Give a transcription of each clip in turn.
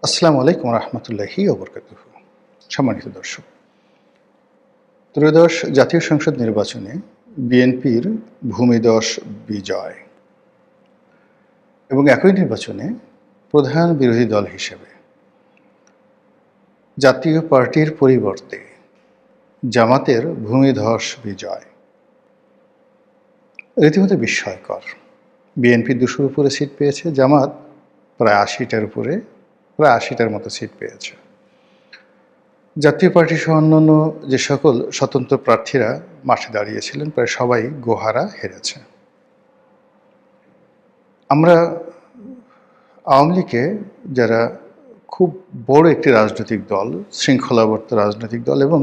আসসালামু আলাইকুম রহমতুল্লাহি ওবরকাতুহু। সম্মানিত দর্শক, ত্রয়োদশ জাতীয় সংসদ নির্বাচনে বিএনপির ভূমিধস বিজয় এবং একই নির্বাচনে প্রধান বিরোধী দল হিসেবে জাতীয় পার্টির পরিবর্তে জামাতের ভূমিধস বিজয় রীতিমতো বিস্ময়কর। বিএনপি ২০০-র উপরে সিট পেয়েছে, জামাত প্রায় ৮০টার মতো সিট পেয়েছে। জাতীয় পার্টি সহ অন্যান্য যে সকল স্বতন্ত্র প্রার্থীরা মাঠে দাঁড়িয়েছিলেন প্রায় সবাই গোহারা হেরেছে। আমরা আওয়ামী লীগকে, যারা খুব বড় একটি রাজনৈতিক দল, শৃঙ্খলাবদ্ধ রাজনৈতিক দল এবং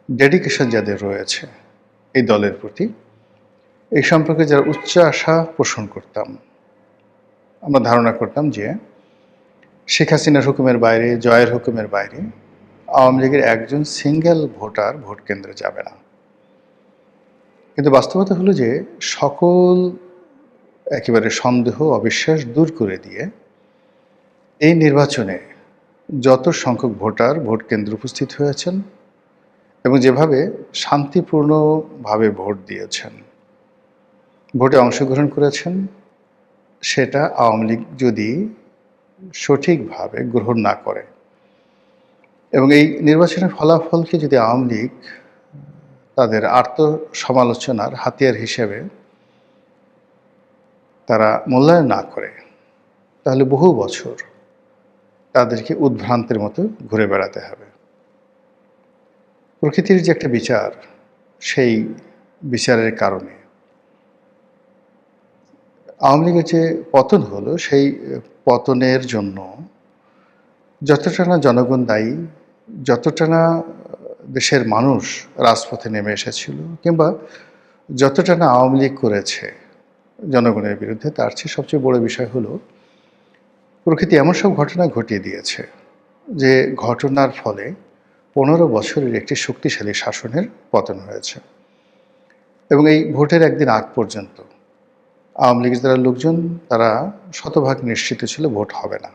ডেডিকেশন যাদের রয়েছে এই দলের প্রতি, এই সম্পর্কে যারা উচ্চ আশা পোষণ করতাম, আমরা ধারণা করতাম যে শেখ হাসিনার হুকুমের বাইরে, জয়ের হুকুমের বাইরে আওয়ামী লীগের একজন সিঙ্গেল ভোটার ভোট কেন্দ্রে যাবে না। কিন্তু বাস্তবতা হলো যে সকল একেবারে সন্দেহ অবিশ্বাস দূর করে দিয়ে এই নির্বাচনে যত সংখ্যক ভোটার ভোট কেন্দ্রে উপস্থিত হয়েছেন এবং যেভাবে শান্তিপূর্ণভাবে ভোট দিয়েছেন, ভোটে অংশগ্রহণ করেছেন, সেটা আওয়ামী লীগ যদি সঠিকভাবে গ্রহণ না করে এবং এই নির্বাচনের ফলাফলকে যদি আওয়ামী লীগ তাদের আত্মসমালোচনার হাতিয়ার হিসেবে তারা মূল্যায়ন না করে, তাহলে বহু বছর তাদেরকে উদ্ভ্রান্তের মতো ঘুরে বেড়াতে হবে। প্রকৃতির যে একটা বিচার, সেই বিচারের কারণে আওয়ামী লীগের যে পতন হলো, সেই পতনের জন্য যতটা না জনগণ দায়ী, যতটা না দেশের মানুষ রাজপথে নেমে এসেছিল, কিংবা যতটা না আওয়ামী লীগ করেছে জনগণের বিরুদ্ধে, তার চেয়ে সবচেয়ে বড় বিষয় হলো প্রকৃতি এমন সব ঘটনা ঘটিয়ে দিয়েছে যে ঘটনার ফলে 15 বছরের একটি শক্তিশালী শাসনের পতন হয়েছে। এবং এই ভোটের একদিন আগ পর্যন্ত আওয়ামী লীগের যারা লোকজন, তারা শতভাগ নিশ্চিত ছিল ভোট হবে না।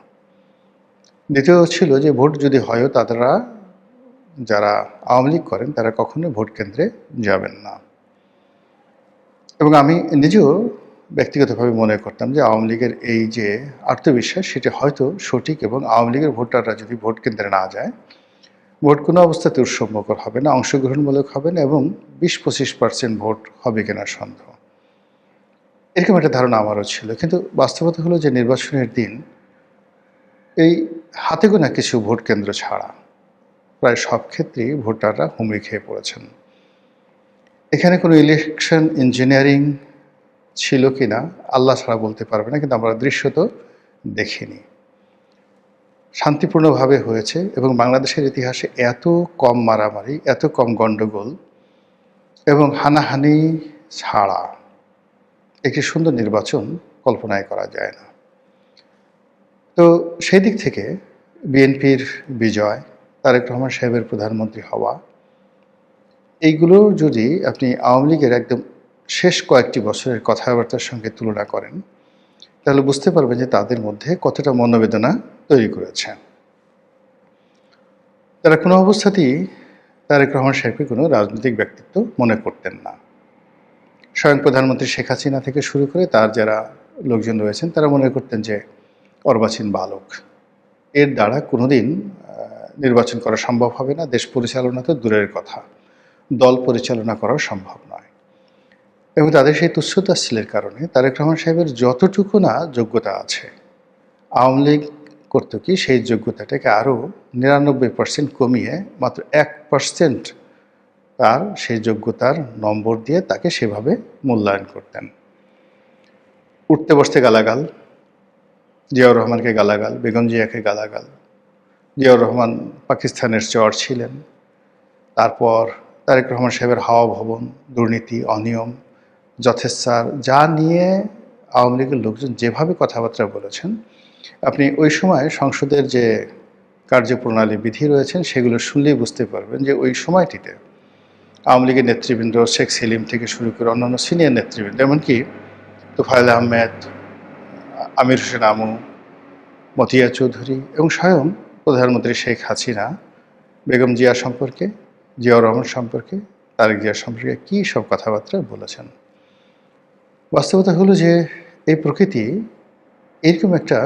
দ্বিতীয় ছিল যে ভোট যদি হয়ও, তারা যারা আওয়ামী লীগ করেন তারা কখনোই ভোট কেন্দ্রে যাবেন না। এবং আমি নিজেও ব্যক্তিগতভাবে মনে করতাম যে আওয়ামী লীগের এই যে আত্মবিশ্বাস, সেটি হয়তো সঠিক, এবং আওয়ামী লীগের ভোটাররা যদি ভোট কেন্দ্রে না যায়, ভোট কোনো অবস্থাতে উৎসবমুখর হবে না, অংশগ্রহণমূলক হবে না, এবং 20-25% ভোট হবে কিনা সন্দেহ। এরকম একটা ধারণা আমারও ছিল। কিন্তু বাস্তবতা হলো যে নির্বাচনের দিন এই হাতে গোনা কিছু ভোট কেন্দ্র ছাড়া প্রায় সব ক্ষেত্রেই ভোটাররা হুমড়ি খেয়ে পড়েছেন। এখানে কোনো ইলেকশন ইঞ্জিনিয়ারিং ছিল কি না আল্লাহ ছাড়া বলতে পারবে না, কিন্তু আমরা দৃশ্য তো দেখিনি। শান্তিপূর্ণভাবে হয়েছে এবং বাংলাদেশের ইতিহাসে এত কম মারামারি, এত কম গণ্ডগোল এবং হানাহানি ছাড়া একটি সুন্দর নির্বাচন কল্পনাই করা যায় না। তো সেই দিক থেকে বিএনপির বিজয়, তারেক রহমান সাহেবের প্রধানমন্ত্রী হওয়া, এইগুলো যদি আপনি আওয়ামী লীগের একদম শেষ কয়েকটি বছরের কথাবার্তার সঙ্গে তুলনা করেন, তাহলে বুঝতে পারবেন যে তাদের মধ্যে কতটা মনোবেদনা তৈরি করেছে। তারা কোনো অবস্থাতেই তারেক রহমান সাহেবকে কোনো রাজনৈতিক ব্যক্তিত্ব মনে করতেন না। স্বয়ং প্রধানমন্ত্রী শেখ হাসিনা থেকে শুরু করে তার যারা লোকজন রয়েছেন, তারা মনে করতেন যে অর্বাচীন বালক, এর দ্বারা কোনোদিন নির্বাচন করা সম্ভব হবে না, দেশ পরিচালনা তো দূরের কথা, দল পরিচালনা করাও সম্ভব নয়। এবং তাদের সেই তুচ্ছতাচ্ছিলের কারণে তারেক রহমান সাহেবের যতটুকু না যোগ্যতা আছে, আওয়ামী লীগ করতো কি সেই যোগ্যতাটাকে আরও 99% কমিয়ে মাত্র 1% তার সেই যোগ্যতার নম্বর দিয়ে তাকে সেভাবে মূল্যায়ন করতেন। উঠতে বসতে গালাগাল, জিয়াউর রহমানকে গালাগাল, বেগম জিয়াকে গালাগাল। জিয়াউর রহমান পাকিস্তানের চর ছিলেন। তারপর তারেক রহমান সাহেবের হাওয়া ভবন, দুর্নীতি, অনিয়ম, যথেচ্ছার, যা নিয়ে আওয়ামী লীগের লোকজন যেভাবে কথাবার্তা বলেছেন, আপনি ওই সময় সংসদের যে কার্যপ্রণালী বিধি রয়েছেন সেগুলো শুনলেই বুঝতে পারবেন যে ওই সময়টিতে আওয়ামী লীগের নেতৃবৃন্দ, শেখ সেলিম থেকে শুরু করে অন্যান্য সিনিয়র নেতৃবৃন্দ, এমনকি তোফায়েল আহমেদ, আমির হোসেন আমু, মতিয়া চৌধুরী এবং স্বয়ং প্রধানমন্ত্রী শেখ হাসিনা বেগম জিয়া সম্পর্কে, জিয়াউর রহমান সম্পর্কে, তারেক জিয়া সম্পর্কে কী সব কথাবার্তা বলেছেন। বাস্তবতা হলো যে এই প্রকৃতি এরকম একটা,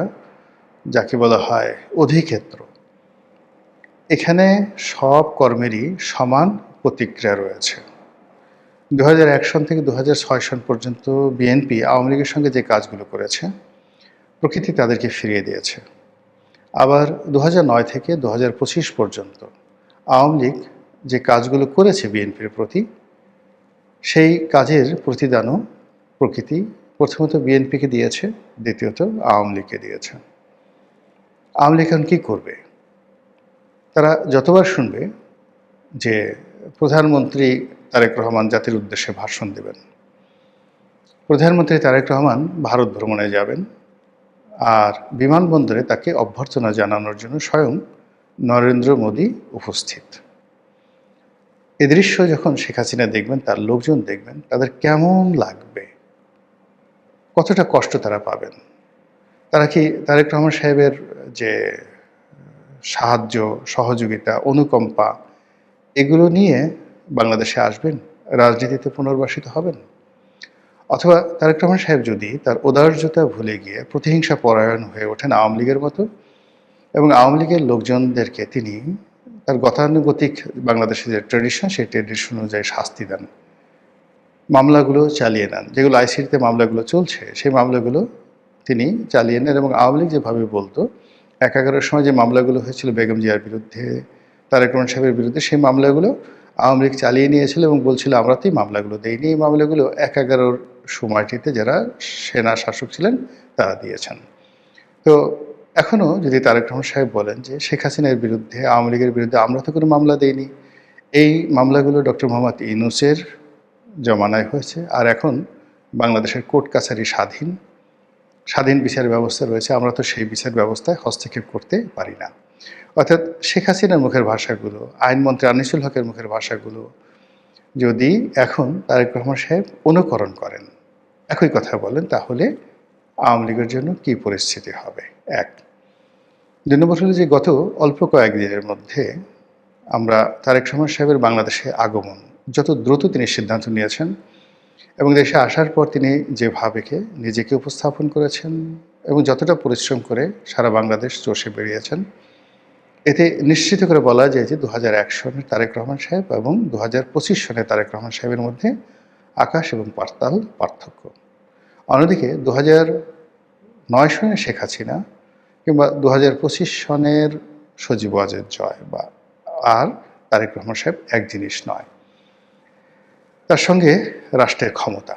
যাকে বলা হয় অধিক্ষেত্র, এখানে সব কর্মেরই সমান প্রতিক্রিয়া রয়েছে। 2001 সন থেকে 2006 সন পর্যন্ত বিএনপি আওয়ামী লীগের সঙ্গে যে কাজগুলো করেছে, প্রকৃতি তাদেরকে ফিরিয়ে দিয়েছে। আবার 2009 থেকে 2025 পর্যন্ত আওয়ামী লীগ যে কাজগুলো করেছে বিএনপির প্রতি, সেই কাজের প্রতিদানও প্রকৃতি প্রথমত বিএনপিকে দিয়েছে, দ্বিতীয়ত আওয়ামী লীগকে দিয়েছে। আওয়ামী লীগ এখন কী করবে? তারা যতবার শুনবে যে প্রধানমন্ত্রী তারেক রহমান জাতির উদ্দেশ্যে ভাষণ দেবেন, প্রধানমন্ত্রী তারেক রহমান ভারত ভ্রমণে যাবেন, আর বিমানবন্দরে তাকে অভ্যর্থনা জানানোর জন্য স্বয়ং নরেন্দ্র মোদী উপস্থিত। এ দৃশ্য যখন শেখ হাসিনা দেখবেন, তার লোকজন দেখবেন, তাদের কেমন লাগবে, কতটা কষ্ট তারা পাবেন। তারা কি তারেক রহমান সাহেবের যে সাহায্য, সহযোগিতা, অনুকম্পা, এগুলো নিয়ে বাংলাদেশে আসবেন, রাজনীতিতে পুনর্বাসিত হবেন? অথবা তারেক রহমান সাহেব যদি তার ঔদার্যতা ভুলে গিয়ে প্রতিহিংসা পরায়ণ হয়ে ওঠেন আওয়ামী লীগের মতো, এবং আওয়ামী লীগের লোকজনদেরকে তিনি তার গতানুগতিক বাংলাদেশের যে ট্র্যাডিশন, সেই ট্র্যাডিশন অনুযায়ী শাস্তি দেন, মামলাগুলো চালিয়ে নেন, যেগুলো আইসিটিতে মামলাগুলো চলছে সেই মামলাগুলো তিনি চালিয়ে নেন, এবং আওয়ামী লীগ যেভাবে বলতো 11-11 সময় যে মামলাগুলো হয়েছিল বেগম জিয়ার বিরুদ্ধে, তারেক রহমান সাহেবের বিরুদ্ধে, সেই মামলাগুলো আওয়ামী লীগ চালিয়ে নিয়েছিল এবং বলছিল আমরা তো এই মামলাগুলো দেইনি। এই মামলাগুলো 11-11 সময়টিতে যারা সেনা শাসক ছিলেন তারা দিয়েছেন। তো এখনও যদি তারেক রহমান সাহেব বলেন যে শেখ হাসিনার বিরুদ্ধে, আওয়ামী লীগের বিরুদ্ধে আমরা তো কোনো মামলা দেইনি, এই মামলাগুলো ডক্টর মোহাম্মদ ইউনূসের জমানায় হয়েছে, আর এখন বাংলাদেশের কোর্ট কাছারি স্বাধীন বিচার ব্যবস্থা রয়েছে, আমরা তো সেই বিচার ব্যবস্থায় হস্তক্ষেপ করতে পারি না। অর্থাৎ শেখ হাসিনার মুখের ভাষাগুলো, আইনমন্ত্রী আনিসুল হকের মুখের ভাষাগুলো যদি এখন তারেক রহমান সাহেব অনুকরণ করেন, একই কথা বলেন, তাহলে আওয়ামী লীগের জন্য কী পরিস্থিতি হবে? এক। 2 নম্বর হলো যে গত অল্প কয়েকদিনের মধ্যে আমরা তারেক রহমান সাহেবের বাংলাদেশে আগমন, যত দ্রুত তিনি সিদ্ধান্ত নিয়েছেন এবং দেশে আসার পর তিনি যেভাবে নিজেকে উপস্থাপন করেছেন এবং যতটা পরিশ্রম করে সারা বাংলাদেশ চষে বেরিয়েছেন, এতে নিশ্চিত করে বলা যায় যে 2001 সনের তারেক রহমান সাহেব এবং 2025 সনের তারেক রহমান সাহেবের মধ্যে আকাশ এবং পাতাল পার্থক্য। অন্যদিকে 2009 সনের শেখ হাসিনা কিংবা 2025 সনের সজীব ওয়াজেদ জয় বা আর তারেক রহমান সাহেব এক জিনিস নয়। তার সঙ্গে রাষ্ট্রের ক্ষমতা,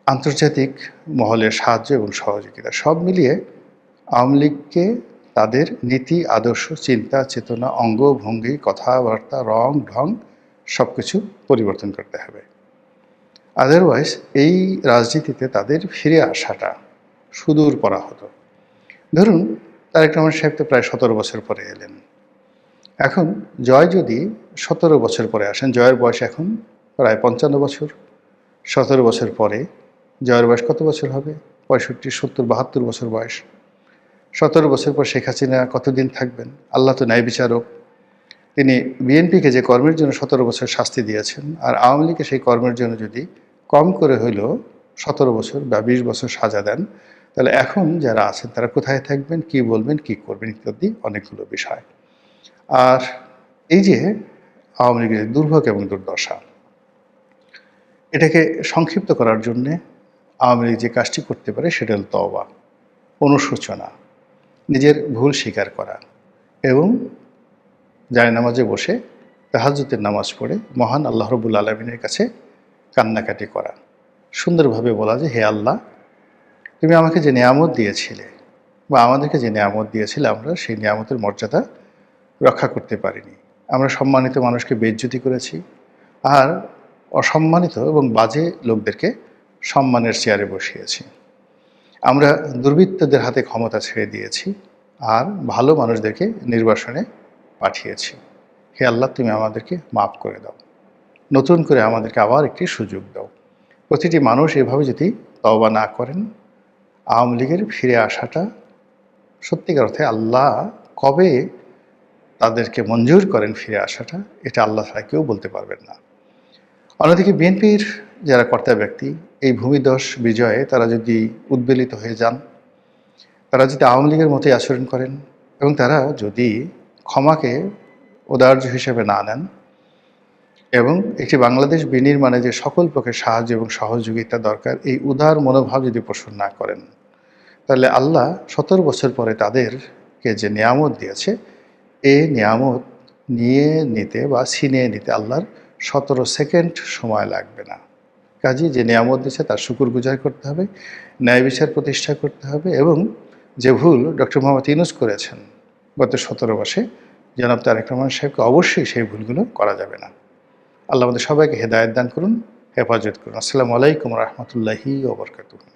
আন্তর্জাতিক মহলের সাহায্য এবং সহযোগিতা, সব মিলিয়ে আওয়ামী লীগকে তাদের নীতি, আদর্শ, চিন্তা, চেতনা, অঙ্গ ভঙ্গি, কথাবার্তা, রং ঢং সব কিছু পরিবর্তন করতে হবে। আদারওয়াইজ এই রাজনীতিতে তাদের ফিরে আসাটা সুদূর পরাহত। ধরুন তারেক রহমান সাহেব তো প্রায় 17 বছর পরে এলেন। এখন জয় যদি 17 বছর পরে আসেন, জয়ের বয়স এখন প্রায় 55 বছর, 17 বছর পরে জয়ের বয়স কত বছর হবে? 65, 70, 72 বছর বয়স। 17 বছর পর শেখ হাসিনা কতদিন থাকবেন? আল্লাহ তো ন্যায় বিচারক, তিনি বিএনপিকে যে কর্মের জন্য 17 বছর শাস্তি দিয়েছেন, আর আওয়ামী লীগকে সেই কর্মের জন্য যদি কম করে হইলেও 17 বছর বা 20 বছর সাজা দেন, তাহলে এখন যারা আছেন তারা কোথায় থাকবেন, কি বলবেন, কি করবেন ইত্যাদি অনেকগুলো বিষয়। আর এই যে আওয়ামী লীগের দুর্ভোগ এবং দুর্দশা, এটাকে সংক্ষিপ্ত করার জন্যে আওয়ামী লীগ যে কাজটি করতে পারে সেটা হল তওবা, অনুশোচনা, নিজের ভুল স্বীকার করা এবং জায়নামাজে বসে তাহাজ্জুদের নামাজ পড়ে মহান আল্লাহ রাব্বুল আলামিনের কাছে কান্নাকাটি করা, সুন্দরভাবে বলা যে হে আল্লাহ, তুমি আমাকে যে নিয়ামত দিয়েছিলে বা আমাদেরকে যে নিয়ামত দিয়েছিলে, আমরা সেই নিয়ামতের মর্যাদা রক্ষা করতে পারিনি। আমরা সম্মানিত মানুষকে বেইজ্জতি করেছি, আর অসম্মানিত এবং বাজে লোকদেরকে সম্মানের চেয়ারে বসিয়েছি। আমরা দুর্বৃত্তদের হাতে ক্ষমতা ছেড়ে দিয়েছি আর ভালো মানুষদেরকে নির্বাসনে পাঠিয়েছি। হে আল্লাহ, তুমি আমাদেরকে মাফ করে দাও, নতুন করে আমাদেরকে আবার একটি সুযোগ দাও। প্রতিটি মানুষ এভাবে যদি তওবা না করেন, আওয়ামী লীগের ফিরে আসাটা সত্যিকার অর্থে আল্লাহ কবে তাদেরকে মঞ্জুর করেন ফিরে আসাটা, এটা আল্লাহ ছাড়া কেউ বলতে পারবেন না। অন্যদিকে বিএনপির যারা কর্তা ব্যক্তি, এই ভূমিধস বিজয়ে তারা যদি উদ্বেলিত হয়ে যান, তারা যদি আওয়ামী লীগের মতোই আচরণ করেন এবং তারা যদি ক্ষমাকে উদার্য হিসেবে না নেন এবং একটি বাংলাদেশ বিনির্মাণে যে সকল প্রকার সাহায্য এবং সহযোগিতা দরকার, এই উদার মনোভাব যদি পোষণ না করেন, তাহলে আল্লাহ ১৭ বছর পরে তাদেরকে যে নিয়ামত দিয়েছে, এই নিয়ামত নিয়ে নিতে বা ছিনিয়ে নিতে আল্লাহর ১৭ সেকেন্ড সময় লাগবে না। কাজেই যে নিয়ামত দিচ্ছে তার শুকরগুজার করতে হবে, ন্যায় বিচার প্রতিষ্ঠা করতে হবে এবং যে ভুল ডক্টর মোহাম্মদ ইউনূস করেছেন গত ১৭ মাসে, জনাব তারেক রহমান সাহেবকে অবশ্যই সেই ভুলগুলো করা যাবে না। আল্লাহ আমাদের সবাইকে হেদায়েত দান করুন, হেফাজত করুন। আসসালামু আলাইকুম রহমতুল্লাহি ওয়া বারাকাতুহু।